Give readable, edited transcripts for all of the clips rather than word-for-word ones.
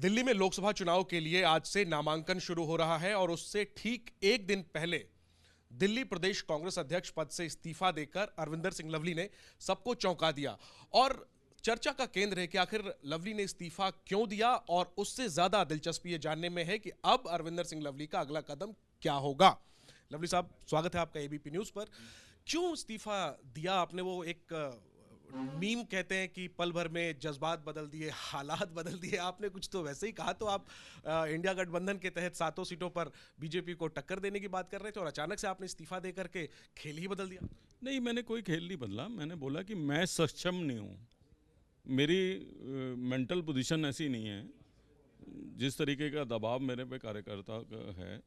दिल्ली में लोकसभा चुनाव के लिए आज से नामांकन शुरू हो रहा है और उससे ठीक एक दिन पहले दिल्ली प्रदेश कांग्रेस अध्यक्ष पद से इस्तीफा देकर अरविंदर सिंह लवली ने सबको चौंका दिया। और चर्चा का केंद्र है कि आखिर लवली ने इस्तीफा क्यों दिया, और उससे ज्यादा दिलचस्पी ये जानने में है कि अब अरविंदर सिंह लवली का अगला कदम क्या होगा। लवली साहब, स्वागत है आपका एबीपी न्यूज पर। क्यों इस्तीफा दिया आपने? वो एक मीम कहते हैं कि पल भर में जज्बात बदल दिए, हालात बदल दिए। आपने कुछ तो वैसे ही कहा। तो आप इंडिया गठबंधन के तहत 7 सीटों पर बीजेपी को टक्कर देने की बात कर रहे थे और अचानक से आपने इस्तीफा दे करके खेल ही बदल दिया। नहीं, मैंने कोई खेल नहीं बदला। मैंने बोला कि मैं सक्षम नहीं हूँ, मेरी मेंटल पोजीशन ऐसी नहीं है। जिस तरीके का दबाव मेरे पे कार्यकर्ता का है,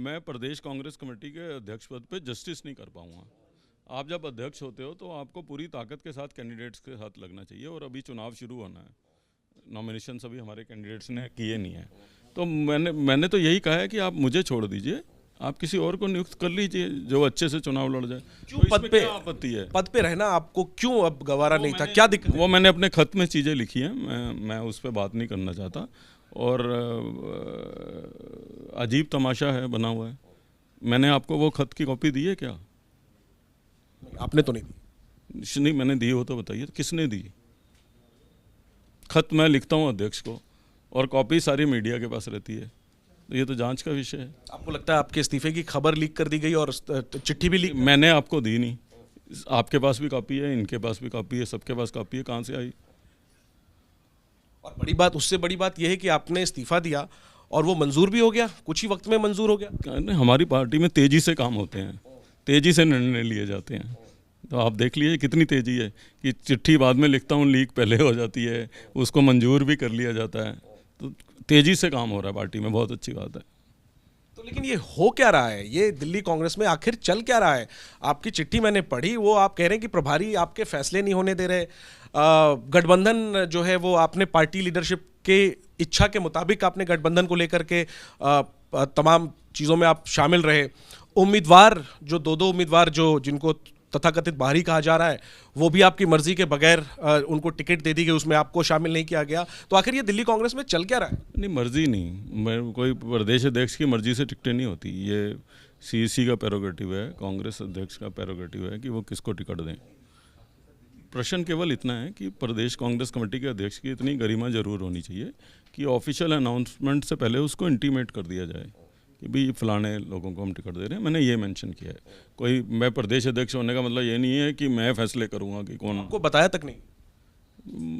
मैं प्रदेश कांग्रेस कमेटी के अध्यक्ष पद पे जस्टिस नहीं कर पाऊँगा। आप जब अध्यक्ष होते हो तो आपको पूरी ताकत के साथ कैंडिडेट्स के साथ लगना चाहिए, और अभी चुनाव शुरू होना है। नॉमिनेशन अभी हमारे कैंडिडेट्स ने किए नहीं है, तो मैंने तो यही कहा है कि आप मुझे छोड़ दीजिए, आप किसी और को नियुक्त कर लीजिए जो अच्छे से चुनाव लड़ जाए। क्यों तो पद पे आपत्ति है? पद पे रहना आपको क्यों अब गवारा नहीं था? क्या दिक्कत? वो मैंने अपने खत में चीज़ें लिखी हैं, मैं उस पर बात नहीं करना चाहता। और अजीब तमाशा है बना हुआ है। मैंने आपको वो खत की कॉपी दी है क्या? आपने तो नहीं दी। नहीं, मैंने दी हो तो बताइए, किसने दी? खत मैं लिखता हूँ अध्यक्ष को, और कॉपी सारी मीडिया के पास रहती है। तो ये तो जांच का विषय है। आपको लगता है आपके इस्तीफे की खबर लीक कर दी गई और चिट्ठी भी लीक? मैंने आपको दी नहीं। आपके पास भी कॉपी है, इनके पास भी कॉपी है, सबके पास कॉपी है। कहाँ से आई? और बड़ी बात, उससे बड़ी बात यह है कि आपने इस्तीफा दिया और वो मंजूर भी हो गया, कुछ ही वक्त में मंजूर हो गया। हमारी पार्टी में तेजी से काम होते हैं, तेजी से निर्णय लिए जाते हैं। तो आप देख लीजिए कितनी तेजी है कि चिट्ठी बाद में लिखता हूँ, लीक पहले हो जाती है, उसको मंजूर भी कर लिया जाता है। तो तेजी से काम हो रहा है पार्टी में, बहुत अच्छी बात है। तो लेकिन ये हो क्या रहा है? ये दिल्ली कांग्रेस में आखिर चल क्या रहा है? आपकी चिट्ठी मैंने पढ़ी, वो आप कह रहे हैं कि प्रभारी आपके फैसले नहीं होने दे रहे। गठबंधन जो है वो आपने पार्टी लीडरशिप के इच्छा के मुताबिक आपने गठबंधन को लेकर के तमाम चीज़ों में आप शामिल रहे। उम्मीदवार जो दो उम्मीदवार जो जिनको तथाकथित बाहरी कहा जा रहा है, वो भी आपकी मर्जी के बगैर उनको टिकट दे दी गई, उसमें आपको शामिल नहीं किया गया। तो आखिर ये दिल्ली कांग्रेस में चल क्या रहा है? नहीं, मर्जी नहीं, मैं कोई प्रदेश अध्यक्ष की मर्जी से टिकटें नहीं होती। ये सीईसी का प्रेरोगेटिव है, कांग्रेस अध्यक्ष का प्रेरोगेटिव है कि वो किसको टिकट दें। प्रश्न केवल इतना है कि प्रदेश कांग्रेस कमेटी के अध्यक्ष की इतनी गरिमा जरूर होनी चाहिए कि ऑफिशियल अनाउंसमेंट से पहले उसको इंटीमेट कर दिया जाए कि भाई फलाने लोगों को हम टिकट दे रहे हैं। मैंने ये मेंशन किया है। कोई मैं प्रदेश अध्यक्ष होने का मतलब ये नहीं है कि मैं फैसले करूंगा कि कौन। आपको बताया तक नहीं?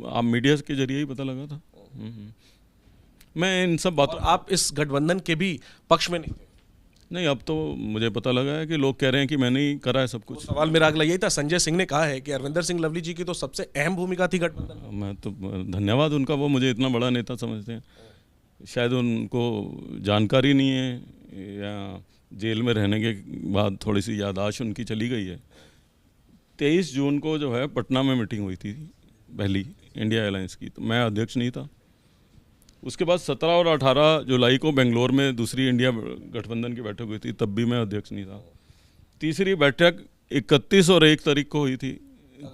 आप मीडिया के जरिए ही पता लगा था। मैं इन सब बातों, आप इस गठबंधन के भी पक्ष में नहीं, अब तो मुझे पता लगा है कि लोग कह रहे हैं कि मैंने ही करा है सब कुछ। सवाल मेरा अगला यही था। संजय सिंह ने कहा है कि अरविंदर सिंह लवली जी की तो सबसे अहम भूमिका थी गठबंधन में। मैं तो धन्यवाद उनका, वो मुझे इतना बड़ा नेता समझते हैं। शायद उनको जानकारी नहीं है, या जेल में रहने के बाद थोड़ी सी याददाश्त उनकी चली गई है। 23 जून को जो है पटना में मीटिंग हुई थी पहली इंडिया अलायंस की, तो मैं अध्यक्ष नहीं था। उसके बाद 17 और 18 जुलाई को बेंगलोर में दूसरी इंडिया गठबंधन की बैठक हुई थी, तब भी मैं अध्यक्ष नहीं था। तीसरी बैठक 31 और 1 तारीख को हुई थी,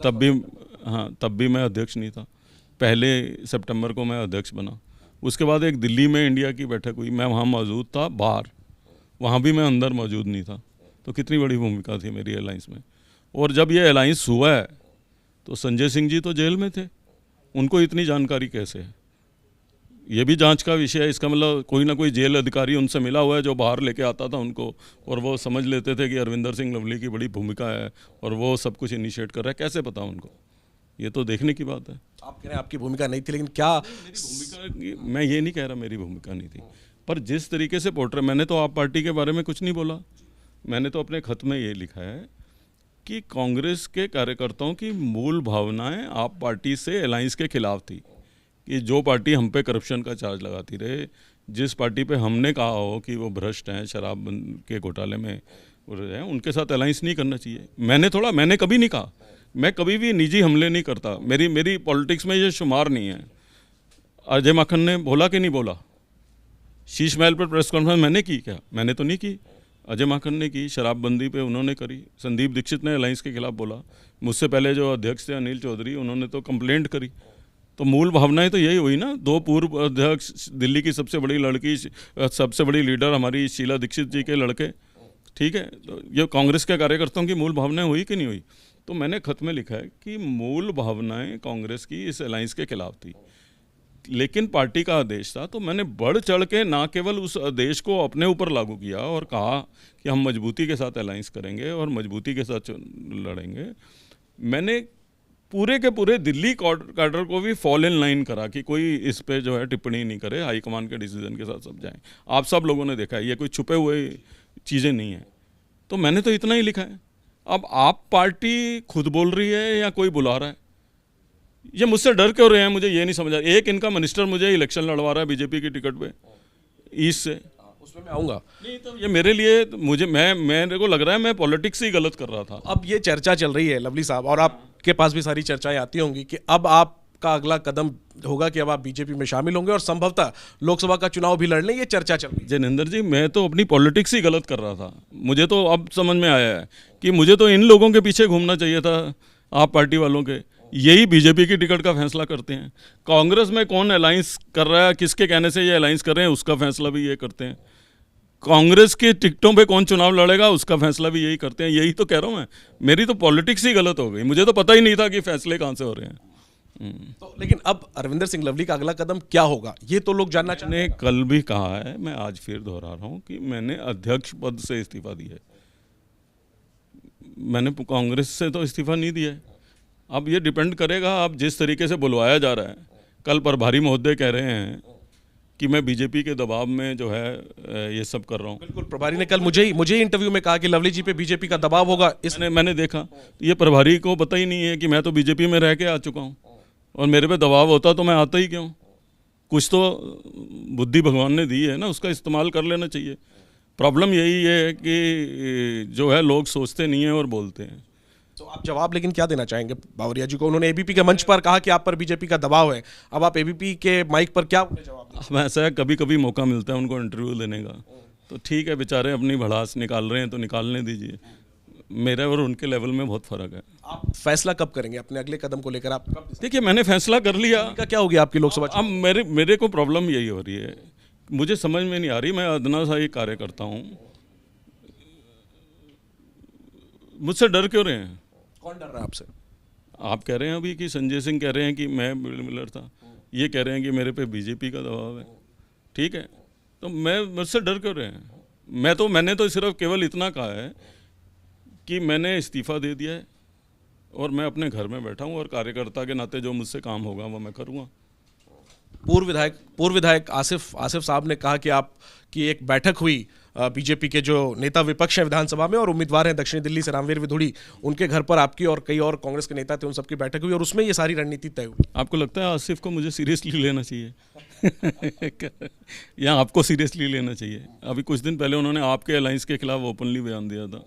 तब भी मैं अध्यक्ष नहीं था। 1 सितंबर को मैं अध्यक्ष बना। उसके बाद एक दिल्ली में इंडिया की बैठक हुई, मैं वहाँ मौजूद था बाहर, वहाँ भी मैं अंदर मौजूद नहीं था। तो कितनी बड़ी भूमिका थी मेरी अलायंस में। और जब ये अलायंस हुआ है तो संजय सिंह जी तो जेल में थे, उनको इतनी जानकारी कैसे है? ये भी जांच का विषय है। इसका मतलब कोई ना कोई जेल अधिकारी उनसे मिला हुआ है जो बाहर लेके आता था उनको, और वो समझ लेते थे कि अरविंदर सिंह लवली की बड़ी भूमिका है और वो सब कुछ इनिशिएट कर रहा है। कैसे पता उनको? ये तो देखने की बात है। आप कह रहे हैं आपकी भूमिका नहीं थी, लेकिन क्या भूमिका, मैं ये नहीं कह रहा मेरी भूमिका नहीं थी, पर जिस तरीके से पोर्ट्रेट, मैंने तो आप पार्टी के बारे में कुछ नहीं बोला। मैंने तो अपने खत में ये लिखा है कि कांग्रेस के कार्यकर्ताओं की मूल भावनाएं आप पार्टी से अलायंस के खिलाफ थी, कि जो पार्टी हम पे करप्शन का चार्ज लगाती रहे, जिस पार्टी पे हमने कहा हो कि वो भ्रष्ट हैं, शराब के घोटाले में हैं, उनके साथ अलायंस नहीं करना चाहिए। मैंने कभी नहीं कहा, मैं कभी भी निजी हमले नहीं करता। मेरी पॉलिटिक्स में ये शुमार नहीं है। अजय माखन ने बोला कि नहीं बोला? शीश महल पर प्रेस कॉन्फ्रेंस मैंने की क्या? मैंने तो नहीं की। अजय माखन ने की, शराबबंदी पे उन्होंने करी। संदीप दीक्षित ने अलायंस के खिलाफ बोला। मुझसे पहले जो अध्यक्ष थे अनिल चौधरी, उन्होंने तो कंप्लेंट करी। तो मूल भावनाएं तो यही हुई ना, दो पूर्व अध्यक्ष, दिल्ली की सबसे बड़ी लड़की, सबसे बड़ी लीडर हमारी शीला दीक्षित जी के लड़के, ठीक है। तो ये कांग्रेस के कार्यकर्ताओं की मूल भावनाएं हुई कि नहीं हुई? तो मैंने खत में लिखा है कि मूल भावनाएं कांग्रेस की इस अलायंस के खिलाफ थी, लेकिन पार्टी का आदेश था, तो मैंने बढ़ चढ़ के ना केवल उस आदेश को अपने ऊपर लागू किया और कहा कि हम मजबूती के साथ अलायंस करेंगे और मजबूती के साथ लड़ेंगे। मैंने पूरे के पूरे दिल्ली कैडर को भी फॉल इन लाइन करा कि कोई इस पे जो है टिप्पणी नहीं करे, हाईकमान के डिसीजन के साथ सब जाएं। आप सब लोगों ने देखा है, ये कोई छुपे हुए चीज़ें नहीं है। तो मैंने तो इतना ही लिखा है। अब आप पार्टी खुद बोल रही है या कोई बुला रहा है, ये मुझसे डर क्यों रहे हैं, मुझे ये नहीं समझ आ रहा। एक इनका मिनिस्टर मुझे इलेक्शन लड़वा रहा है बीजेपी की टिकट पे ईस्ट से, उसमें मैं आऊँगा। नहीं तो ये मेरे लिए, मुझे मेरे को लग रहा है मैं पॉलिटिक्स ही गलत कर रहा था। अब ये चर्चा चल रही है लवली साहब, और आपके पास भी सारी चर्चाएं आती होंगी कि अब आपका अगला कदम होगा कि अब आप बीजेपी में शामिल होंगे और संभवतः लोकसभा का चुनाव भी लड़ लें, ये चर्चा चल रही है। जिनेंद्र जी, मैं तो अपनी पॉलिटिक्स ही गलत कर रहा था। मुझे तो अब समझ में आया है कि मुझे तो इन लोगों के पीछे घूमना चाहिए था, आप पार्टी वालों के। यही बीजेपी की टिकट का फैसला करते हैं। कांग्रेस में कौन अलायंस कर रहा है, किसके कहने से ये अलायंस कर रहे हैं, उसका फैसला भी ये करते हैं। कांग्रेस की टिकटों पे कौन चुनाव लड़ेगा, उसका फैसला भी यही करते हैं। यही तो कह रहा हूँ मैं, मेरी तो पॉलिटिक्स ही गलत हो गई। मुझे तो पता ही नहीं था कि फैसले कहाँ से हो रहे हैं। तो लेकिन अब अरविंदर सिंह लवली का अगला कदम क्या होगा, ये तो लोग जानना चाहते हैं। मैंने कल भी कहा है, मैं आज फिर दोहरा रहा हूँ कि मैंने अध्यक्ष पद से इस्तीफा दिया है। मैंने कांग्रेस से तो इस्तीफा नहीं दिया है। अब ये डिपेंड करेगा, अब जिस तरीके से बुलवाया जा रहा है। कल प्रभारी महोदय कह रहे हैं कि मैं बीजेपी के दबाव में जो है ये सब कर रहा हूँ। बिल्कुल, प्रभारी ने कल मुझे ही इंटरव्यू में कहा कि लवली जी पे बीजेपी का दबाव होगा। मैंने देखा, ये प्रभारी को पता ही नहीं है कि मैं तो बीजेपी में रह के आ चुका हूँ, और मेरे पे दबाव होता तो मैं आता ही क्यों। कुछ तो बुद्धि भगवान ने दी है ना, उसका इस्तेमाल कर लेना चाहिए। प्रॉब्लम यही है कि जो है लोग सोचते नहीं हैं और बोलते हैं। तो आप जवाब लेकिन क्या देना चाहेंगे बावरिया जी को? उन्होंने एबीपी के मंच पर कहा कि आप पर बीजेपी का दबाव है, अब आप एबीपी के माइक पर क्या जवाब दें? अब ऐसा है, कभी कभी मौका मिलता है उनको इंटरव्यू देने का, तो ठीक है, बेचारे अपनी भड़ास निकाल रहे हैं तो निकालने दीजिए। मेरे और उनके लेवल में बहुत फर्क है। आप फैसला कब करेंगे अपने अगले कदम को लेकर? आप कब देखिए, मैंने फैसला कर लिया। क्या हो गया आपकी लोकसभा? अब मेरे को प्रॉब्लम यही हो रही है, मुझे समझ में नहीं आ रही। मैं अदना सा ही कार्यकर्ता हूँ, मुझसे डर क्यों रहे हैं? कौन डर रहा है आपसे? आप कह रहे हैं अभी कि संजय सिंह कह रहे हैं कि मैं मिलर था, ये कह रहे हैं कि मेरे पे बीजेपी का दबाव है। ठीक है, तो मुझसे डर क्यों रहे हैं? मैंने तो सिर्फ केवल इतना कहा है कि मैंने इस्तीफा दे दिया है और मैं अपने घर में बैठा हूँ, और कार्यकर्ता के नाते जो मुझसे काम होगा वो मैं करूँगा। पूर्व विधायक आसिफ साहब ने कहा कि आपकी एक बैठक हुई बीजेपी के जो नेता विपक्ष हैं विधानसभा में और उम्मीदवार हैं दक्षिणी दिल्ली से रामवीर विधुड़ी, उनके घर पर आपकी और कई और कांग्रेस के नेता थे, उन सबकी बैठक हुई और उसमें ये सारी रणनीति तय हुई। आपको लगता है आसिफ को मुझे सीरियसली लेना चाहिए या आपको सीरियसली लेना चाहिए? अभी कुछ दिन पहले उन्होंने आपके अलायंस के खिलाफ ओपनली बयान दिया था।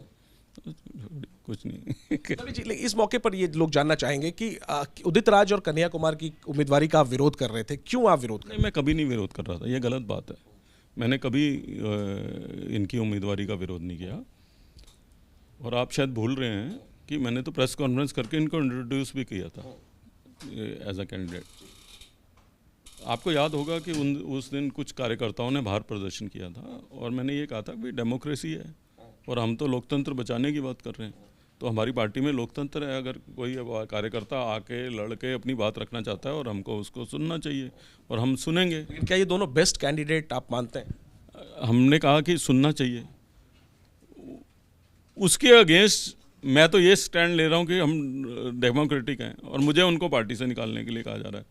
कुछ नहीं इस मौके पर ये लोग जानना चाहेंगे कि उदित राज और कन्हैया कुमार की उम्मीदवारी का आप विरोध कर रहे थे, क्यों आप विरोध कर रहे? नहीं, मैं कभी नहीं विरोध कर रहा था, ये गलत बात है। मैंने कभी इनकी उम्मीदवारी का विरोध नहीं किया, और आप शायद भूल रहे हैं कि मैंने तो प्रेस कॉन्फ्रेंस करके इनको इंट्रोड्यूस भी किया था एज अ कैंडिडेट। आपको याद होगा कि उस दिन कुछ कार्यकर्ताओं ने बाहर प्रदर्शन किया था, और मैंने ये कहा था कि डेमोक्रेसी है और हम तो लोकतंत्र बचाने की बात कर रहे हैं। तो हमारी पार्टी में लोकतंत्र है, अगर कोई कार्यकर्ता आके लड़के अपनी बात रखना चाहता है और हमको उसको सुनना चाहिए और हम सुनेंगे। क्या ये दोनों बेस्ट कैंडिडेट आप मानते हैं? हमने कहा कि सुनना चाहिए, उसके अगेंस्ट मैं तो ये स्टैंड ले रहा हूँ कि हम डेमोक्रेटिक हैं और मुझे उनको पार्टी से निकालने के लिए कहा जा रहा है।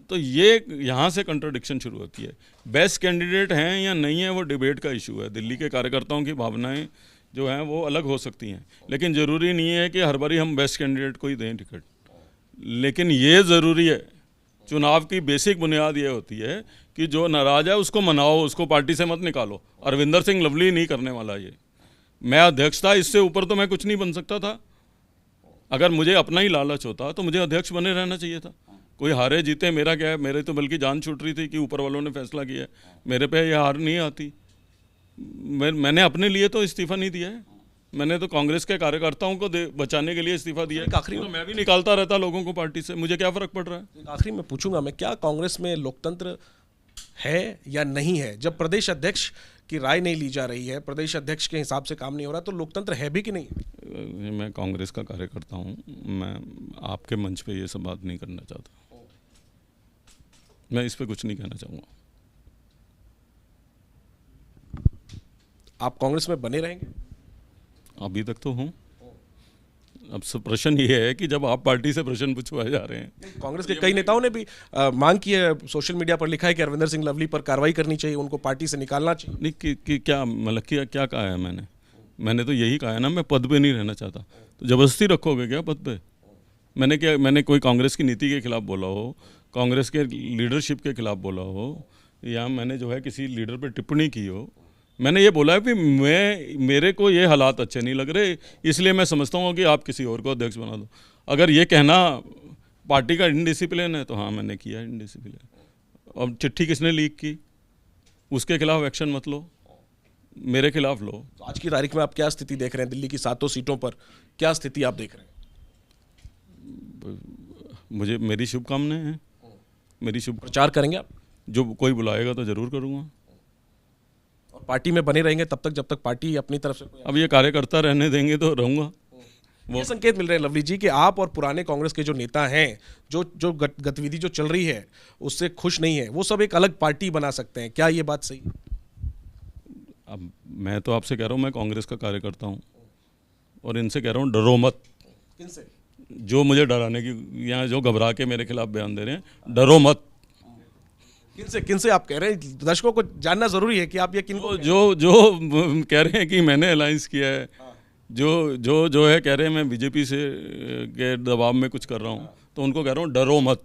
तो ये यहाँ से कंट्राडिक्शन शुरू होती है। बेस्ट कैंडिडेट हैं या नहीं है वो डिबेट का इशू है। दिल्ली के कार्यकर्ताओं की भावनाएं जो हैं वो अलग हो सकती हैं, लेकिन ज़रूरी नहीं है कि हर बारी हम बेस्ट कैंडिडेट को ही दें टिकट। लेकिन ये ज़रूरी है, चुनाव की बेसिक बुनियाद ये होती है कि जो नाराज़ है उसको मनाओ, उसको पार्टी से मत निकालो। अरविंदर सिंह लवली नहीं करने वाला ये। मैं अध्यक्ष था, इससे ऊपर तो मैं कुछ नहीं बन सकता था। अगर मुझे अपना ही लालच होता तो मुझे अध्यक्ष बने रहना चाहिए था। कोई हारे जीते मेरा क्या है, मेरे तो बल्कि जान छूट रही थी कि ऊपर वालों ने फैसला किया है, मेरे पे ये हार नहीं आती। मैंने अपने लिए तो इस्तीफ़ा नहीं दिया है, मैंने तो कांग्रेस के कार्यकर्ताओं को बचाने के लिए इस्तीफा दिया। आखिरी तो मैं भी निकालता रहता लोगों को पार्टी से, मुझे क्या फर्क पड़ रहा है। आखिरी में पूछूंगा मैं, क्या कांग्रेस में लोकतंत्र है या नहीं है? जब प्रदेश अध्यक्ष की राय नहीं ली जा रही है, प्रदेश अध्यक्ष के हिसाब से काम नहीं हो रहा, तो लोकतंत्र है भी कि नहीं? मैं कांग्रेस का कार्यकर्ता हूँ, मैं आपके मंच पे ये सब बात नहीं करना चाहता, मैं इस पे कुछ नहीं कहना चाहूँगा। आप कांग्रेस में बने रहेंगे? अभी तक तो हूँ। अब प्रश्न ये है कि जब आप पार्टी से प्रश्न पूछवाए जा रहे हैं। कांग्रेस के कई नेताओं ने भी मांग की है, सोशल मीडिया पर लिखा है कि अरविंदर सिंह लवली पर कार्रवाई करनी चाहिए, उनको पार्टी से निकालना चाहिए। नहीं कि क्या मतलब क्या कहा है मैंने तो यही कहा है ना, मैं पद पे नहीं रहना चाहता। तो जबरदस्ती रखोगे क्या पद पे? मैंने कोई कांग्रेस की नीति के खिलाफ बोला हो, कांग्रेस के लीडरशिप के खिलाफ बोला हो, या मैंने जो है किसी लीडर पर टिप्पणी की हो? मैंने ये बोला है कि मेरे को ये हालात अच्छे नहीं लग रहे, इसलिए मैं समझता हूँ कि आप किसी और को अध्यक्ष बना दो। अगर ये कहना पार्टी का इनडिसिप्लिन है तो हाँ, मैंने किया इनडिसिप्लिन। अब चिट्ठी किसने लीक की, उसके खिलाफ एक्शन मत लो, मेरे खिलाफ लो। तो आज की तारीख में आप क्या स्थिति देख रहे हैं? दिल्ली की 7 सीटों पर क्या स्थिति आप देख रहे हैं? मेरी शुभकामनाएं हैं, मेरी शुभ। प्रचार करेंगे आप? जो कोई बुलाएगा तो जरूर करूँगा। और पार्टी में बने रहेंगे तब तक जब तक पार्टी अपनी तरफ से अब ये कार्यकर्ता रहने देंगे तो रहूँगा। ये संकेत मिल रहे हैं लवली जी कि आप और पुराने कांग्रेस के जो नेता हैं, जो गतिविधि जो चल रही है उससे खुश नहीं है, वो सब एक अलग पार्टी बना सकते हैं, क्या ये बात सही? अब मैं तो आपसे कह रहा हूँ, मैं कांग्रेस का कार्यकर्ता हूँ और इनसे कह रहा हूँ डरो मत। किनसे? जो मुझे डराने की या जो घबरा के मेरे खिलाफ बयान दे रहे हैं, डरो मत। किनसे आप कह रहे हैं? दर्शकों को जानना जरूरी है कि आप ये किनको जो कह रहे हैं कि मैंने अलायंस किया है, जो है कह रहे हैं मैं बीजेपी से के दबाव में कुछ कर रहा हूँ, तो उनको कह रहा हूँ डरो मत।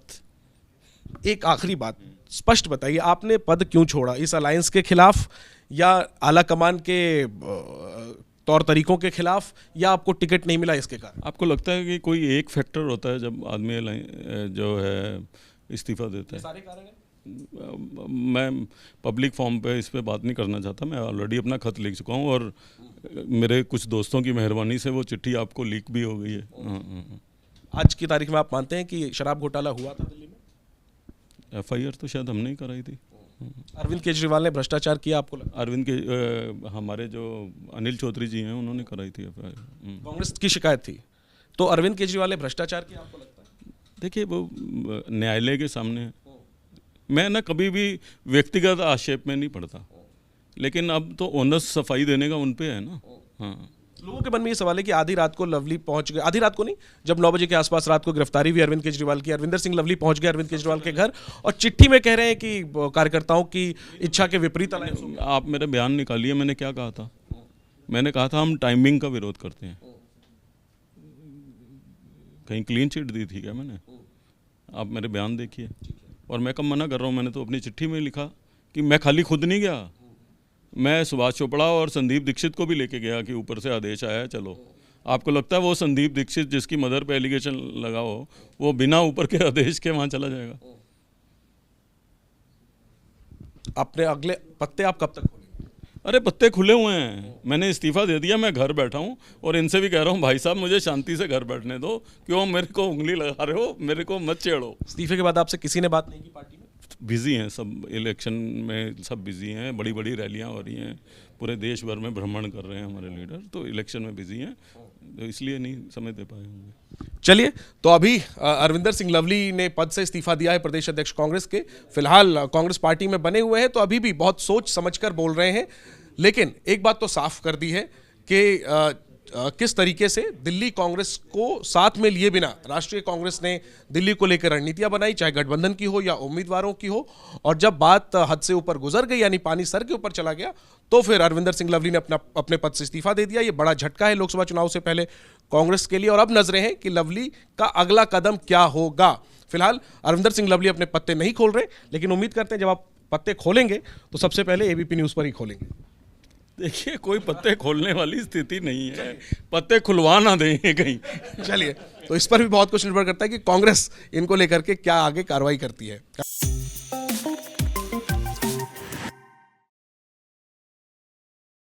एक आखिरी बात स्पष्ट बताइए, आपने पद क्यों छोड़ा? इस अलायंस के खिलाफ या आला कमान के तौर तरीकों के खिलाफ, या आपको टिकट नहीं मिला इसके कारण? आपको लगता है कि कोई एक फैक्टर होता है जब आदमी जो है इस्तीफा देता है? सारे कारण हैं। मैं पब्लिक फॉर्म पे इस पे बात नहीं करना चाहता। मैं ऑलरेडी अपना खत लिख चुका हूँ और मेरे कुछ दोस्तों की मेहरबानी से वो चिट्ठी आपको लीक भी हो गई है। आज की तारीख में आप मानते हैं कि शराब घोटाला हुआ था दिल्ली में? FIR तो शायद हमने ही कराई थी। अरविंद केजरीवाल ने भ्रष्टाचार किया, आपको लगता? अरविंद के हमारे जो अनिल चौधरी जी हैं उन्होंने कराई थी FIR। कांग्रेस की शिकायत थी, तो अरविंद केजरीवाल ने भ्रष्टाचार किया, आपको लगता है? देखिए, वो न्यायालय के सामने है। मैं ना कभी भी व्यक्तिगत आक्षेप में नहीं पड़ता, लेकिन अब तो ओनस सफाई देने का उन पे है ना। हाँ, लोगों के मन में ये सवाल है कि आधी रात को लवली पहुंच गए, आधी रात को नहीं, जब 9 बजे के आसपास रात को गिरफ्तारी हुई अरविंद केजरीवाल की, अरविंदर सिंह लवली पहुंच गए अरविंद केजरीवाल के घर और चिट्ठी में कह रहे हैं कि कार्यकर्ताओं की इच्छा के विपरीत अलायंस। आप मेरा बयान निकालिए, मैंने क्या कहा था? मैंने कहा था हम टाइमिंग का विरोध करते हैं। कहीं क्लीन चिट दी थी क्या मैंने? आप मेरे बयान देखिए। और मैं कब मना कर रहा हूँ? मैंने तो अपनी चिट्ठी में लिखा कि मैं खाली खुद नहीं गया, मैं सुभाष चोपड़ा और संदीप दीक्षित को भी लेके गया कि ऊपर से आदेश आया है चलो। आपको लगता है वो संदीप दीक्षित जिसकी मदर पे एलिगेशन लगा हो, वो बिना ऊपर के आदेश के वहाँ चला जाएगा? अपने अगले पत्ते आप कब तक खोलेंगे? अरे पत्ते खुले हुए हैं, मैंने इस्तीफा दे दिया, मैं घर बैठा हूँ और इनसे भी कह रहा हूँ भाई साहब मुझे शांति से घर बैठने दो, क्यों मेरे को उंगली लगा रहे हो, मेरे को मत छेड़ो। इस्तीफे के बाद आपसे किसी ने बात नहीं की पार्टी में? बिजी हैं सब, इलेक्शन में सब बिजी हैं, बड़ी बड़ी रैलियां हो रही हैं, पूरे देश भर में भ्रमण कर रहे हैं हमारे लीडर, तो इलेक्शन में बिजी हैं, तो इसलिए नहीं समय दे पाए होंगे। चलिए, तो अभी अरविंदर सिंह लवली ने पद से इस्तीफा दिया है, प्रदेश अध्यक्ष कांग्रेस के, फिलहाल कांग्रेस पार्टी में बने हुए हैं, तो अभी भी बहुत सोच समझकर बोल रहे हैं। लेकिन एक बात तो साफ कर दी है कि किस तरीके से दिल्ली कांग्रेस को साथ में लिए बिना राष्ट्रीय कांग्रेस ने दिल्ली को लेकर रणनीतियां बनाई, चाहे गठबंधन की हो या उम्मीदवारों की हो, और जब बात हद से ऊपर गुजर गई, यानी पानी सर के ऊपर चला गया, तो फिर अरविंदर सिंह लवली ने अपने पद से इस्तीफा दे दिया। ये बड़ा झटका है लोकसभा चुनाव से पहले कांग्रेस के लिए, और अब नजरें हैं कि लवली का अगला कदम क्या होगा। फिलहाल अरविंदर सिंह लवली अपने पत्ते नहीं खोल रहे, लेकिन उम्मीद करते हैं जब आप पत्ते खोलेंगे तो सबसे पहले ABP न्यूज पर ही खोलेंगे। देखिए, कोई पत्ते खोलने वाली स्थिति नहीं है, पत्ते खुलवा ना दें कहीं। चलिए, तो इस पर भी बहुत कुछ निर्भर करता है कि कांग्रेस इनको लेकर के क्या आगे कार्रवाई करती है।